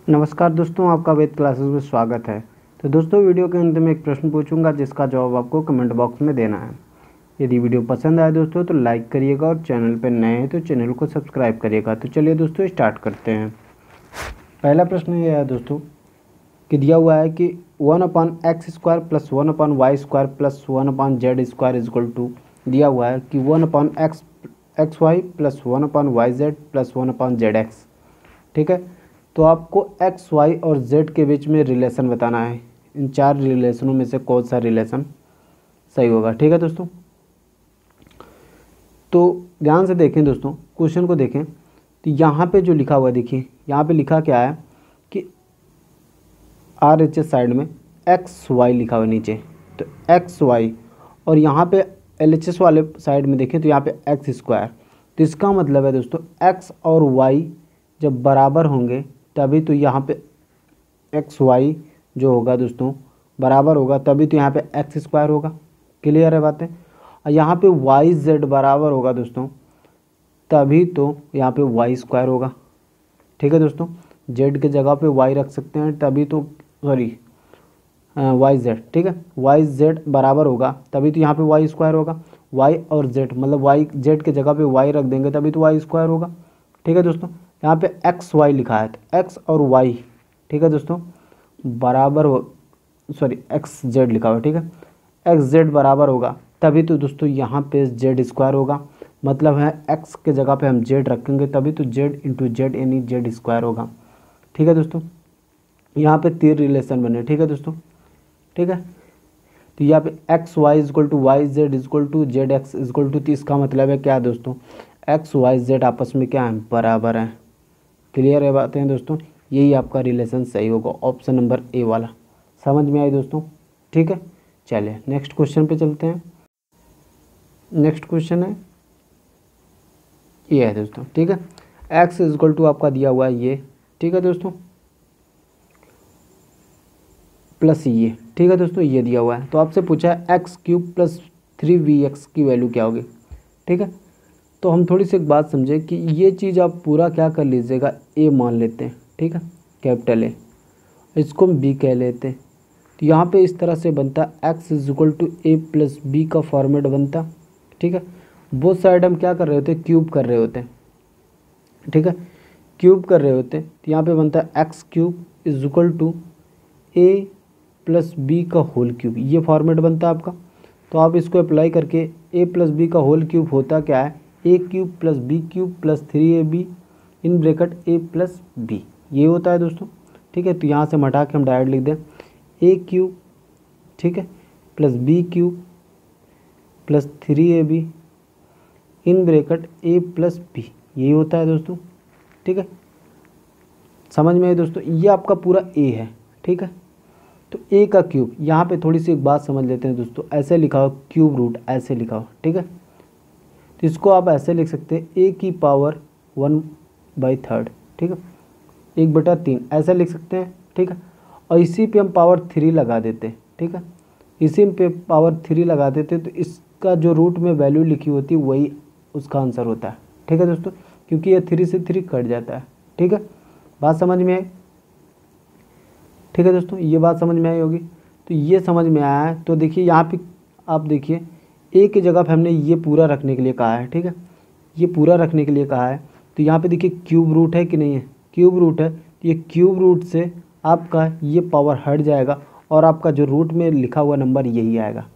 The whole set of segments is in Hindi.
नमस्कार दोस्तों, आपका वेद क्लासेस में स्वागत है। तो दोस्तों, वीडियो के अंत में एक प्रश्न पूछूंगा जिसका जवाब आपको कमेंट बॉक्स में देना है। यदि वीडियो पसंद आए दोस्तों तो लाइक करिएगा और चैनल पर नए हैं तो चैनल को सब्सक्राइब करिएगा। तो चलिए दोस्तों स्टार्ट करते हैं। पहला प्रश्न यह है दोस्तों कि दिया हुआ है कि 1/x² + 1/y² + 1/z² equal to दिया हुआ है कि 1/xy + 1/yz + 1/zx। ठीक है, तो आपको एक्स वाई और जेड के बीच में रिलेशन बताना है। इन चार रिलेशनों में से कौन सा रिलेशन सही होगा। ठीक है दोस्तों, तो ध्यान से देखें दोस्तों, क्वेश्चन को देखें तो यहाँ पे जो लिखा हुआ है, देखिए यहाँ पे लिखा क्या है कि आर एच एस साइड में एक्स वाई लिखा हुआ है नीचे, तो एक्स वाई, और यहाँ पे एल एच एस वाले साइड में देखें तो यहाँ पे x²। तो इसका मतलब है दोस्तों एक्स और वाई जब बराबर होंगे तभी तो यहाँ पे एक्स वाई जो होगा दोस्तों बराबर होगा, तभी तो यहाँ पे x² होगा। क्लियर है बातें। और यहाँ पे वाई जेड बराबर होगा दोस्तों, तभी तो यहाँ पे y² होगा। ठीक है दोस्तों, जेड के जगह पे y रख सकते हैं, तभी तो वाई जेड। ठीक है, वाई जेड बराबर होगा तभी तो यहाँ पे y² होगा। y और z मतलब y जेड के जगह पे y रख देंगे तभी तो y² होगा। ठीक है दोस्तों, यहाँ पे एक्स वाई लिखा है तो एक्स और वाई, ठीक है दोस्तों, बराबर हो, एक्स जेड लिखा हुआ है। ठीक है, एक्स जेड बराबर होगा तभी तो दोस्तों यहाँ पे z² होगा। मतलब है एक्स के जगह पे हम जेड रखेंगे तभी तो जेड इंटू जेड यानी z² होगा। ठीक है दोस्तों, यहाँ पे 3 रिलेशन बने। ठीक है दोस्तों, ठीक है, तो यहाँ पे X Y equal to Y Z equal to Z X equal to, तो इसका मतलब है क्या दोस्तों, एक्स वाई जेड आपस में क्या है, बराबर है। क्लियर है बातें हैं दोस्तों, यही आपका रिलेशन सही होगा, ऑप्शन नंबर ए वाला। समझ में आई दोस्तों। ठीक है, चलिए नेक्स्ट क्वेश्चन पे चलते हैं। नेक्स्ट क्वेश्चन है ये है दोस्तों। ठीक है, एक्स इक्वल टू आपका दिया हुआ है ये, ठीक है दोस्तों, प्लस ये। ठीक है दोस्तों, ये दिया हुआ है तो आपसे पूछा है x³ + 3vx की वैल्यू क्या होगी। ठीक है, तो हम थोड़ी सी एक बात समझें कि ये चीज़ आप पूरा क्या कर लीजिएगा, ए मान लेते हैं। ठीक है, कैपिटल ए, इसको हम बी कह लेते हैं। तो यहाँ पे इस तरह से बनता x = a + b का फॉर्मेट बनता। ठीक है, बोथ साइड हम क्या कर रहे होते हैं, क्यूब कर रहे होते हैं। ठीक है, क्यूब कर रहे होते हैं तो यहाँ पे बनता है x³ = a + b का होल क्यूब, ये फॉर्मेट बनता है आपका। तो आप इसको अप्लाई करके a + b का होल क्यूब होता क्या है, a³ + b³ + 3ab in bracket a + b, ये होता है दोस्तों। ठीक है, तो यहाँ से हम हटा के हम डायरेक्ट लिख दें a³, ठीक है, + b³ + 3ab in bracket a + b, यही होता है दोस्तों। ठीक है, समझ में आए दोस्तों, ये आपका पूरा a है। ठीक है, तो a का क्यूब, यहाँ पे थोड़ी सी एक बात समझ लेते हैं दोस्तों, ऐसे लिखा हो क्यूब रूट, ऐसे लिखा हो। ठीक है, तो इसको आप ऐसे लिख सकते हैं a⁻1/3। ठीक है, 1/3 ऐसे लिख सकते हैं। ठीक है, और इसी पे हम पावर 3 लगा देते हैं। ठीक है, इसी पे पावर 3 लगा देते तो इसका जो रूट में वैल्यू लिखी होती है वही उसका आंसर होता है। ठीक है दोस्तों, क्योंकि ये 3 से 3 कट जाता है। ठीक है, बात समझ में आई। ठीक है दोस्तों, ये बात समझ में आई होगी। तो ये समझ में आया है तो देखिए यहाँ पे आप देखिए ए की जगह पे हमने ये पूरा रखने के लिए कहा है। ठीक है, ये पूरा रखने के लिए कहा है तो यहाँ पे देखिए क्यूब रूट है कि नहीं है, क्यूब रूट है, तो ये क्यूब रूट से आपका ये पावर हट जाएगा और आपका जो रूट में लिखा हुआ नंबर यही आएगा।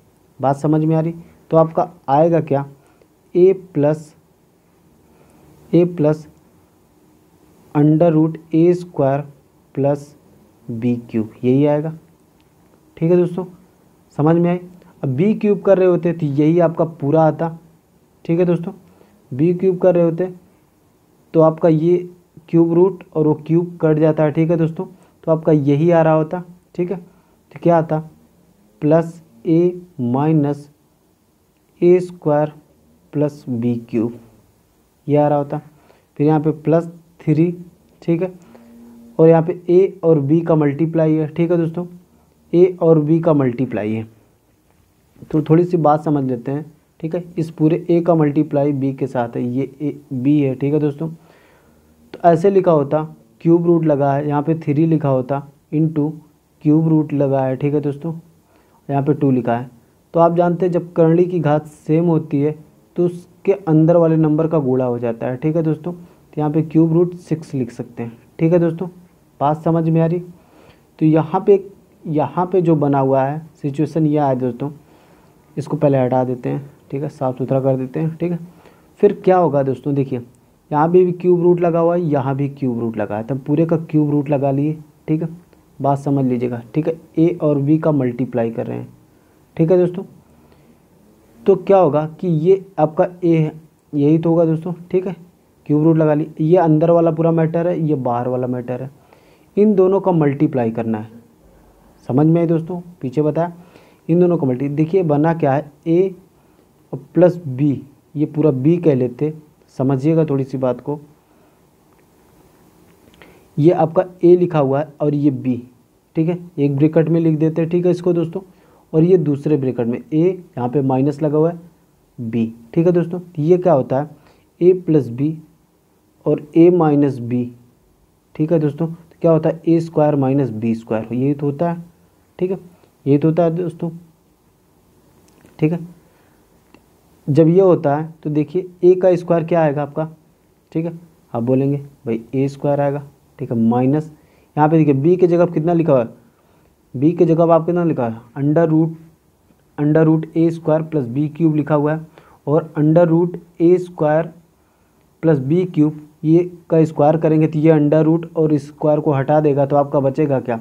बात समझ में आ रही। तो आपका आएगा क्या, a + √a² + b³, यही आएगा। ठीक है दोस्तों, समझ में आई। अब b³ कर रहे होते तो यही आपका पूरा आता। ठीक है दोस्तों, b³ कर रहे होते तो आपका ये क्यूब रूट और वो क्यूब कट जाता है। ठीक है दोस्तों, तो आपका यही आ रहा होता। ठीक है, तो क्या आता, +a - a² + b³, ये आ रहा होता। फिर यहाँ पे +3, ठीक है, और यहाँ पे a और b का मल्टीप्लाई है। ठीक है दोस्तों, a और b का मल्टीप्लाई है, तो थोड़ी सी बात समझ लेते हैं। ठीक है, इस पूरे a का मल्टीप्लाई b के साथ है, ये a b है। ठीक है दोस्तों, तो ऐसे लिखा होता क्यूब रूट लगा है, यहाँ पे 3 लिखा होता इनटू क्यूब रूट लगा है, ठीक है दोस्तों, यहाँ पे 2 लिखा है। तो आप जानते हैं जब करली की घात सेम होती है तो उसके अंदर वाले नंबर का गुणा हो जाता है, ठीक है दोस्तों। तो यहाँ पे क्यूब रूट 6 लिख सकते हैं, ठीक है दोस्तों, बात समझ में आ रही। तो यहाँ पे जो बना हुआ है सिचुएशन यह है दोस्तों, इसको पहले हटा देते हैं, ठीक है, साफ़ सुथरा कर देते हैं, ठीक है। फिर क्या होगा दोस्तों, देखिए यहाँ भी क्यूब रूट लगा हुआ है, यहाँ भी क्यूब रूट लगा है, तब पूरे का क्यूब रूट लगा लिए, ठीक है, बात समझ लीजिएगा, ठीक है। ए और बी का मल्टीप्लाई कर रहे हैं, ठीक है दोस्तों। तो क्या होगा कि ये आपका ए है, यही तो होगा दोस्तों, ठीक है, क्यूब रूट लगा ली। ये अंदर वाला पूरा मैटर है, ये बाहर वाला मैटर है, इन दोनों का मल्टीप्लाई करना है। समझ में आई दोस्तों, पीछे बताया इन दोनों का मल्टी। देखिए बना क्या है, ए और प्लस बी, ये पूरा बी कह लेते, समझिएगा थोड़ी सी बात को। ये आपका ए लिखा हुआ है और ये बी, ठीक है, एक ब्रैकेट में लिख देते हैं, ठीक है इसको दोस्तों। और ये दूसरे ब्रैकेट में ए, यहाँ पे माइनस लगा हुआ है, बी, ठीक है दोस्तों। ये क्या होता है, ए प्लस बी और ए माइनस बी, ठीक है दोस्तों। तो क्या होता है, A square minus B square, यही तो होता है, ठीक है, यही तो होता है दोस्तों, ठीक है। जब ये होता है तो देखिए ए का स्क्वायर क्या आएगा आपका, ठीक है, आप बोलेंगे भाई ए स्क्वायर आएगा, ठीक है, माइनस यहाँ पे देखिए बी के जगह कितना लिखा हुआ है, बी के जगह आप कितना लिखा है, अंडर रूट ए स्क्वायर प्लस बी क्यूब लिखा हुआ है। और अंडर रूट ए स्क्वायर प्लस बी क्यूब, ये का स्क्वायर करेंगे तो ये अंडर रूट और स्क्वायर को हटा देगा, तो आपका बचेगा क्या,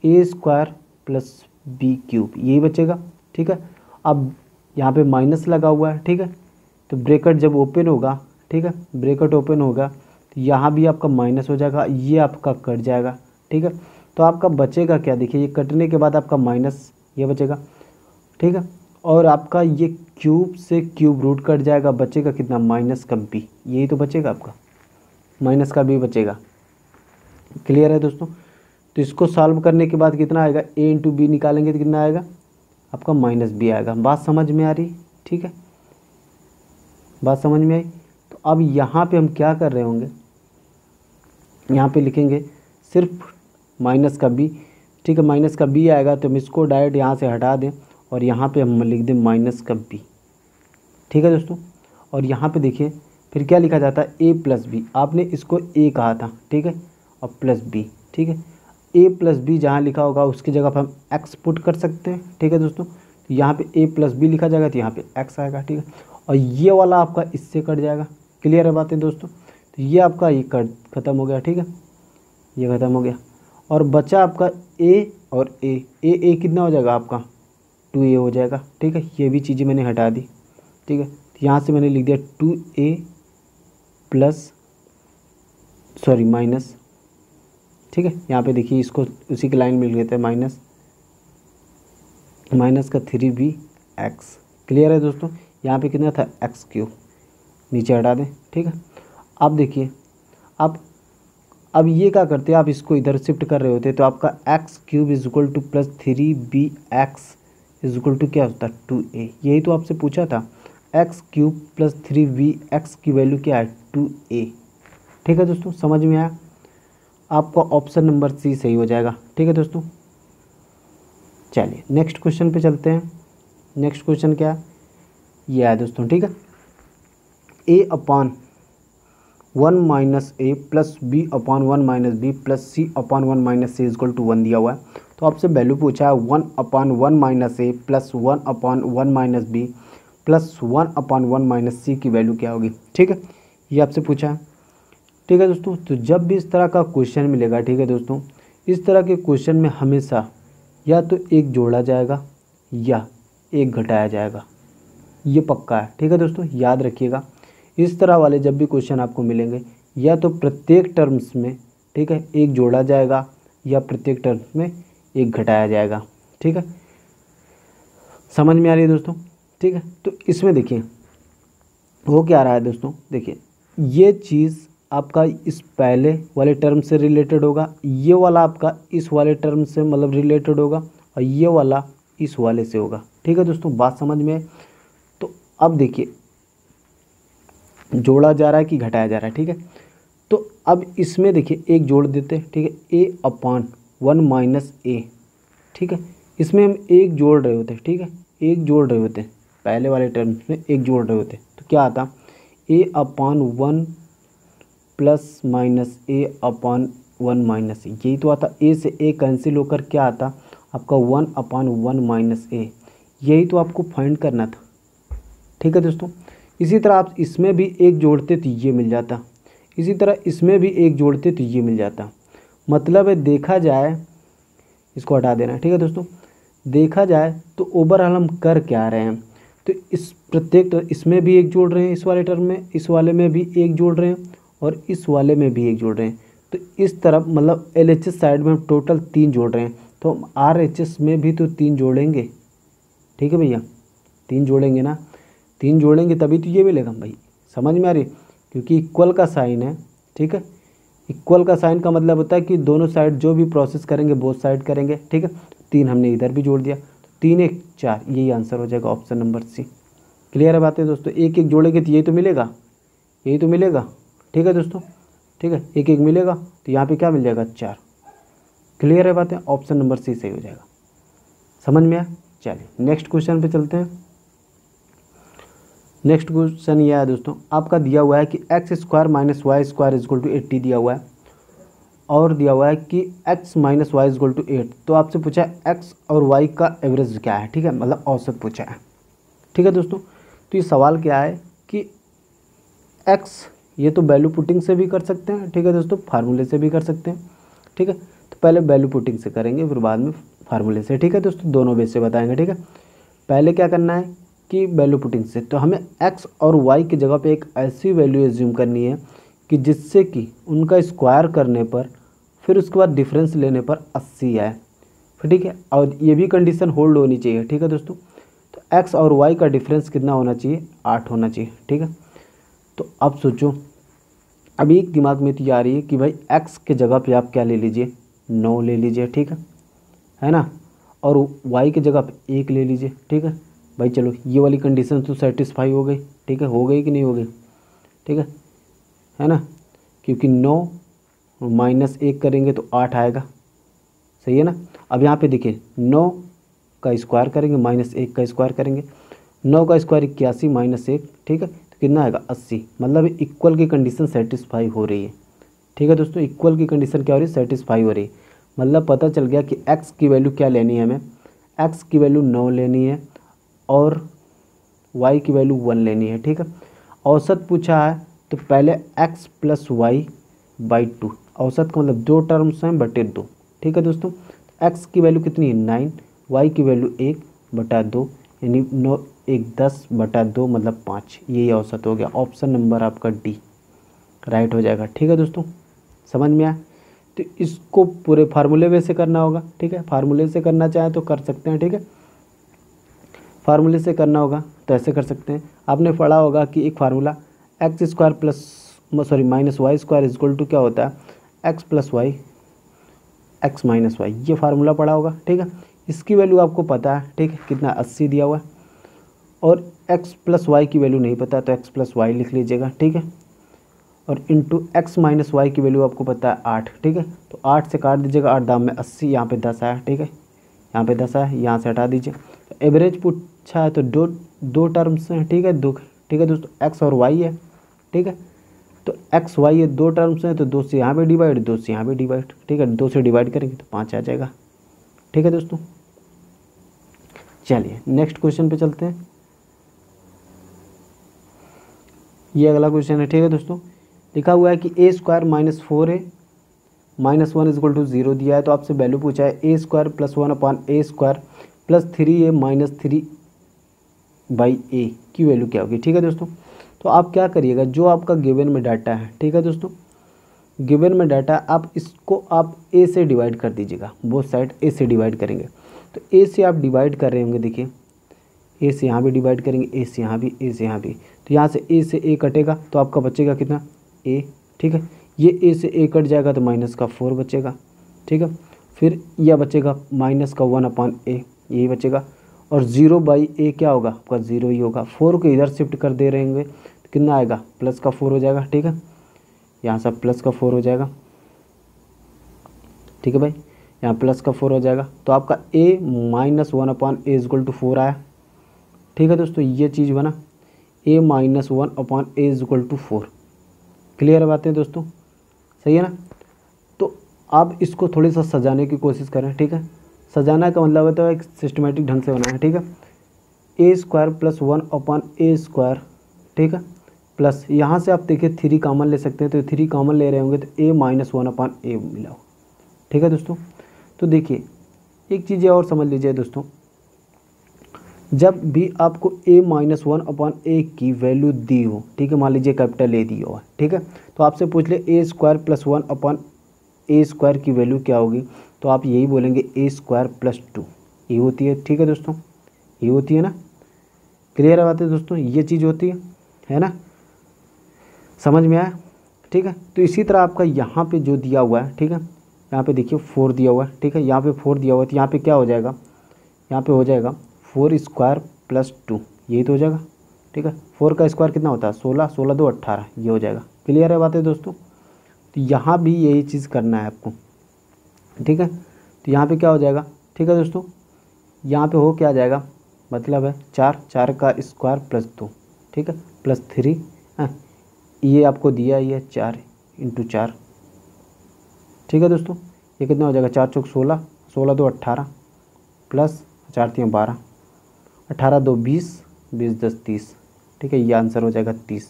ए स्क्वायर प्लस बी क्यूब, यही बचेगा, ठीक है। अब यहाँ पे माइनस लगा हुआ है, ठीक है, तो ब्रैकेट जब ओपन होगा, ठीक है, ब्रैकेट ओपन होगा तो यहाँ भी आपका माइनस हो जाएगा, ये आपका कट जाएगा, ठीक है। तो आपका बचेगा क्या, देखिए ये कटने के बाद आपका माइनस ये बचेगा, ठीक है। और आपका ये क्यूब से क्यूब रूट कट जाएगा, बचेगा कितना, माइनस का बी, यही तो बचेगा आपका, माइनस का बी बचेगा। क्लियर है दोस्तों। तो इसको सॉल्व करने के बाद कितना आएगा, ए इंटू बी निकालेंगे तो कितना आएगा आपका, माइनस बी आएगा। बात समझ में आ रही, ठीक है, बात समझ में आई। तो अब यहाँ पे हम क्या कर रहे होंगे, यहाँ पे लिखेंगे सिर्फ माइनस का बी, ठीक है, माइनस का बी आएगा तो हम इसको डायरेक्ट यहाँ से हटा दें और यहाँ पे हम लिख दें माइनस का बी, ठीक है दोस्तों। और यहाँ पे देखिए फिर क्या लिखा जाता है, ए प्लस बी, आपने इसको ए कहा था, ठीक है, और प्लस बी, ठीक है, ए प्लस बी जहाँ लिखा होगा उसकी जगह पर हम एक्स पुट कर सकते हैं, ठीक है दोस्तों। तो यहाँ पे ए प्लस बी लिखा जाएगा तो यहाँ पे एक्स आएगा, ठीक है, और ये वाला आपका इससे कट जाएगा। क्लियर है बातें दोस्तों। तो ये आपका ये कट खत्म हो गया, ठीक है, ये ख़त्म हो गया और बचा आपका ए और ए कितना हो जाएगा आपका, 2a हो जाएगा, ठीक है। ये भी चीज़ें मैंने हटा दी, ठीक है, तो यहाँ से मैंने लिख दिया 2a प्लस सॉरी माइनस, ठीक है। यहाँ पे देखिए इसको उसी की लाइन में लिख लेते हैं, माइनस का 3bx। क्लियर है दोस्तों। यहाँ पे कितना था, एक्स क्यूब, नीचे हटा दें, ठीक है। अब देखिए अब ये क्या करते हैं, आप इसको इधर शिफ्ट कर रहे होते तो आपका X cube is equal to plus 3bx is equal to क्या होता है, 2a। यही तो आपसे पूछा था, एक्स क्यूब प्लस 3bx की वैल्यू क्या है, 2a, ठीक है दोस्तों, समझ में आया। आपका ऑप्शन नंबर सी सही हो जाएगा, ठीक है दोस्तों। चलिए नेक्स्ट क्वेश्चन पे चलते हैं। नेक्स्ट क्वेश्चन क्या है, ये है दोस्तों, ठीक है, a upon 1 minus A plus B upon 1 minus B plus C upon 1 minus C is equal to 1 दिया हुआ है। तो आपसे वैल्यू पूछा है 1 upon 1 minus A plus 1 upon 1 minus B plus 1 upon 1 minus C की वैल्यू क्या होगी, ठीक है, ये आपसे पूछा है, ठीक है दोस्तों। तो जब भी इस तरह का क्वेश्चन मिलेगा, ठीक है दोस्तों, इस तरह के क्वेश्चन में हमेशा या तो एक जोड़ा जाएगा या एक घटाया जाएगा, ये पक्का है, ठीक है दोस्तों, याद रखिएगा। इस तरह वाले जब भी क्वेश्चन आपको मिलेंगे या तो प्रत्येक टर्म्स में, ठीक है, एक जोड़ा जाएगा या प्रत्येक टर्म्स में एक घटाया जाएगा, ठीक है, समझ में आ रही है दोस्तों, ठीक है। तो इसमें देखिए वो क्या आ रहा है दोस्तों, देखिए ये चीज़ आपका इस पहले वाले टर्म से रिलेटेड होगा, ये वाला आपका इस वाले टर्म से मतलब रिलेटेड होगा और ये वाला इस वाले से होगा, ठीक है दोस्तों, बात समझ में। तो अब देखिए जोड़ा जा रहा है कि घटाया जा रहा है, ठीक है। तो अब इसमें देखिए एक जोड़ देते हैं, ठीक है, ए अपॉन 1 माइनस ए, ठीक है, इसमें हम एक जोड़ रहे होते हैं, ठीक है, एक जोड़ रहे होते हैं, पहले वाले टर्म्स में एक जोड़ रहे होते हैं, तो क्या आता ए अपॉन 1 प्लस माइनस ए अपॉन 1 माइनस ए, यही तो आता। ए से ए कैंसिल होकर क्या आता आपका 1 अपॉन 1 माइनस ए, यही तो आपको फाइंड करना था, ठीक है दोस्तों। इसी तरह आप इसमें भी एक जोड़ते तो ये मिल जाता, इसी तरह इसमें भी एक जोड़ते तो ये मिल जाता। मतलब है देखा जाए, इसको हटा देना, ठीक है दोस्तों, देखा जाए तो ओवरऑल हम कर क्या रहे हैं, तो इस प्रत्येक इसमें भी एक जोड़ रहे हैं, इस वाले टर्म में, इस वाले में भी एक जोड़ रहे हैं और इस वाले में भी एक जोड़ रहे हैं। तो इस तरफ मतलब LHS साइड में हम टोटल 3 जोड़ रहे हैं, तो हम RHS में भी तो 3 जोड़ेंगे, ठीक है भैया, 3 जोड़ेंगे ना, 3 जोड़ेंगे तभी तो ये मिलेगा भाई, समझ में आ रही, क्योंकि इक्वल का साइन है, ठीक है। इक्वल का साइन का मतलब होता है कि दोनों साइड जो भी प्रोसेस करेंगे बोथ साइड करेंगे, ठीक है। 3 हमने इधर भी जोड़ दिया, 3 1 4, यही आंसर हो जाएगा ऑप्शन नंबर सी। क्लियर है बातें दोस्तों, एक एक जोड़ेंगे तो यही तो मिलेगा, यही तो मिलेगा, ठीक है दोस्तों, ठीक है, एक एक मिलेगा तो यहाँ पे क्या मिल जाएगा 4। क्लियर है बातें, ऑप्शन नंबर सी सही हो जाएगा, समझ में आया। चलिए नेक्स्ट क्वेश्चन पे चलते हैं। नेक्स्ट क्वेश्चन यह है दोस्तों, आपका दिया हुआ है कि X square minus Y square is equal to 80 दिया हुआ है, और दिया हुआ है कि X minus Y is equal to 8। तो आपसे पूछा है एक्स और वाई का एवरेज क्या है, ठीक है, मतलब औसत पूछा है, ठीक है दोस्तों। तो ये सवाल क्या है कि एक्स, ये तो वैल्यू पुटिंग से भी कर सकते हैं, ठीक है दोस्तों, फार्मूले से भी कर सकते हैं, ठीक है। तो पहले वैल्यू पुटिंग से करेंगे, फिर बाद में फार्मूले से, ठीक है दोस्तों, दोनों बेस से बताएंगे, ठीक है। पहले क्या करना है कि वैल्यू पुटिंग से, तो हमें एक्स और वाई की जगह पे एक ऐसी वैल्यू एज्यूम करनी है कि जिससे कि उनका स्क्वायर करने पर फिर उसके बाद डिफरेंस लेने पर 80 आए, फिर ठीक है। और ये भी कंडीशन होल्ड होनी चाहिए, ठीक है दोस्तों। तो एक्स और वाई का डिफरेंस कितना होना चाहिए, 8 होना चाहिए, ठीक है। तो अब सोचो, अभी एक दिमाग में तो ये आ रही है कि भाई एक्स के जगह पे आप क्या ले लीजिए, 9 ले लीजिए, ठीक है ना, और वाई की जगह पे 1 ले लीजिए, ठीक है भाई। चलो ये वाली कंडीशन तो सेटिस्फाई हो गई, ठीक है, हो गई कि नहीं हो गई, ठीक है ना, क्योंकि 9 माइनस 1 करेंगे तो 8 आएगा, सही है ना। अब यहाँ पे देखिए 9 का स्क्वायर करेंगे माइनस 1 का स्क्वायर करेंगे, 9 का स्क्वायर 81 माइनस 1, ठीक है, तो कितना आएगा 80। मतलब इक्वल की कंडीशन सेटिस्फाई हो रही है, ठीक है दोस्तों, इक्वल की कंडीशन क्या हो रही है, सेटिस्फाई हो रही है। मतलब पता चल गया कि एक्स की वैल्यू क्या लेनी है, हमें एक्स की वैल्यू 9 लेनी है और वाई की वैल्यू 1 लेनी है, ठीक है। औसत पूछा है तो पहले x प्लस वाई बाई 2, औसत का मतलब 2 टर्म्स हैं बटे 2, ठीक है दोस्तों। x की वैल्यू कितनी है 9, y की वैल्यू 1 बटा 2, यानी 9 1 10 बटा 2 मतलब 5, यही औसत हो गया। ऑप्शन नंबर आपका डी राइट हो जाएगा, ठीक है दोस्तों, समझ में आया। तो इसको पूरे फार्मूले वे से करना होगा, ठीक है, फार्मूले से करना चाहें तो कर सकते हैं, ठीक है, फार्मूले से करना होगा तो ऐसे कर सकते हैं। आपने पढ़ा होगा कि एक formula X square plus minus Y square is equal to क्या होता है, X plus Y X minus Y, ये फार्मूला पढ़ा होगा, ठीक है। इसकी वैल्यू आपको पता है, ठीक है, कितना 80 दिया हुआ है, और एक्स प्लस वाई की वैल्यू नहीं पता तो एक्स प्लस वाई लिख लीजिएगा, ठीक है, और इंटू एक्स माइनस वाई की वैल्यू आपको पता है 8, ठीक है। तो 8 से काट दीजिएगा, 8 दाम में 80, यहाँ पे 10 आया, ठीक है, यहाँ पे 10 आया, यहाँ से हटा दीजिए। तो एवरेज पूछा है तो दो टर्म्स हैं, ठीक है, दो, ठीक है दोस्तों, एक्स और वाई है, ठीक है। तो एक्स वाई है, 2 टर्म्स हैं, तो 2 से यहाँ पे डिवाइड, 2 से यहाँ पे डिवाइड, ठीक है, 2 से डिवाइड करेंगे तो 5 आ जाएगा, ठीक है दोस्तों। चलिए नेक्स्ट क्वेश्चन पे चलते हैं। ये अगला क्वेश्चन है, ठीक है दोस्तों। लिखा हुआ है कि A square minus 4a minus 1 equal to 0 दिया है, तो आपसे वैल्यू पूछा है A square plus 1 upon A square plus 3a minus 3 by A की वैल्यू क्या होगी, ठीक है दोस्तों। तो आप क्या करिएगा, जो आपका गिवन में डाटा है, ठीक है दोस्तों, गिवन में डाटा आप इसको आप ए से डिवाइड कर दीजिएगा, बोथ साइड ए से डिवाइड करेंगे। तो ए से आप डिवाइड कर रहे होंगे, देखिए ए से यहाँ भी डिवाइड करेंगे, ए से यहाँ भी, ए से यहाँ भी, तो यहाँ से ए कटेगा तो आपका बचेगा कितना ए, ठीक है। ये ए से ए कट जाएगा तो माइनस का 4 बचेगा, ठीक है। फिर यह बचेगा माइनस का 1 अपॉन ए, यही बचेगा, और 0 बाई ए क्या होगा आपका 0 ही होगा। 4 को इधर शिफ्ट कर दे रहेंगे तो कितना आएगा, प्लस का 4 हो जाएगा, ठीक है। यहाँ से प्लस का 4 हो जाएगा, ठीक है भाई, यहाँ प्लस का 4 हो जाएगा। तो आपका a minus 1 upon A is equal to 4 आया, ठीक है दोस्तों, ये चीज़ बना a minus 1 upon A is equal to 4। Clear है बातें दोस्तों, सही है ना। तो आप इसको थोड़ी सा सजाने की कोशिश करें, ठीक है। सजाना का मतलब है तो एक सिस्टमेटिक ढंग से बनाना है, ठीक है। A square plus 1 upon A square, ठीक है, प्लस यहाँ से आप देखिए 3 कॉमन ले सकते हैं, तो 3 कॉमन ले रहे होंगे तो a माइनस 1 अपॉन ए मिला हो, ठीक है दोस्तों। तो देखिए एक चीज़ और समझ लीजिए दोस्तों, जब भी आपको a माइनस 1 अपॉन ए की वैल्यू दी हो, ठीक है, मान लीजिए कैपिटल ए दी हो, ठीक है, तो आपसे पूछ ले ए square plus 1 upon A square की वैल्यू क्या होगी, तो आप यही बोलेंगे ए स्क्वायर प्लस 2, ये होती है, ठीक है दोस्तों, ये होती है ना। क्लियर है बात है दोस्तों, ये चीज़ होती है ना, समझ में आया, ठीक है। तो इसी तरह आपका यहाँ पे जो दिया हुआ है, ठीक है, यहाँ पे देखिए 4 दिया हुआ है, ठीक है, यहाँ पे 4 दिया हुआ है, तो यहाँ पे क्या हो जाएगा, यहाँ पे हो जाएगा 4 स्क्वायर प्लस 2, यही तो हो जाएगा, ठीक है। 4 का स्क्वायर कितना होता है 16, 16 2 18, ये हो जाएगा। क्लियर है बात है दोस्तों। तो यहाँ भी यही चीज़ करना है आपको, ठीक है। तो यहाँ पे क्या हो जाएगा, ठीक है दोस्तों, यहाँ पे हो क्या आ जाएगा, मतलब है 4 का स्क्वायर प्लस 2, ठीक है, प्लस 3, ये आपको दिया ही है 4 इंटू 4, ठीक है दोस्तों। ये कितना हो जाएगा 4 चौक 16, 16 2 18, प्लस 4 3 12, 18 2 20, 20 10 30, ठीक है, ये आंसर हो जाएगा 30।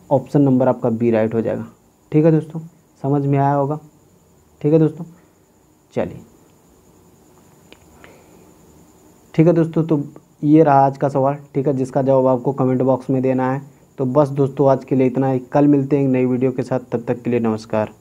ऑप्शन नंबर आपका बी राइट हो जाएगा, ठीक है दोस्तों, समझ में आया होगा, ठीक है दोस्तों। चलिए ठीक है दोस्तों, तो ये रहा आज का सवाल, ठीक है, जिसका जवाब आपको कमेंट बॉक्स में देना है। तो बस दोस्तों आज के लिए इतना ही, कल मिलते हैं एक नई वीडियो के साथ, तब तक के लिए नमस्कार।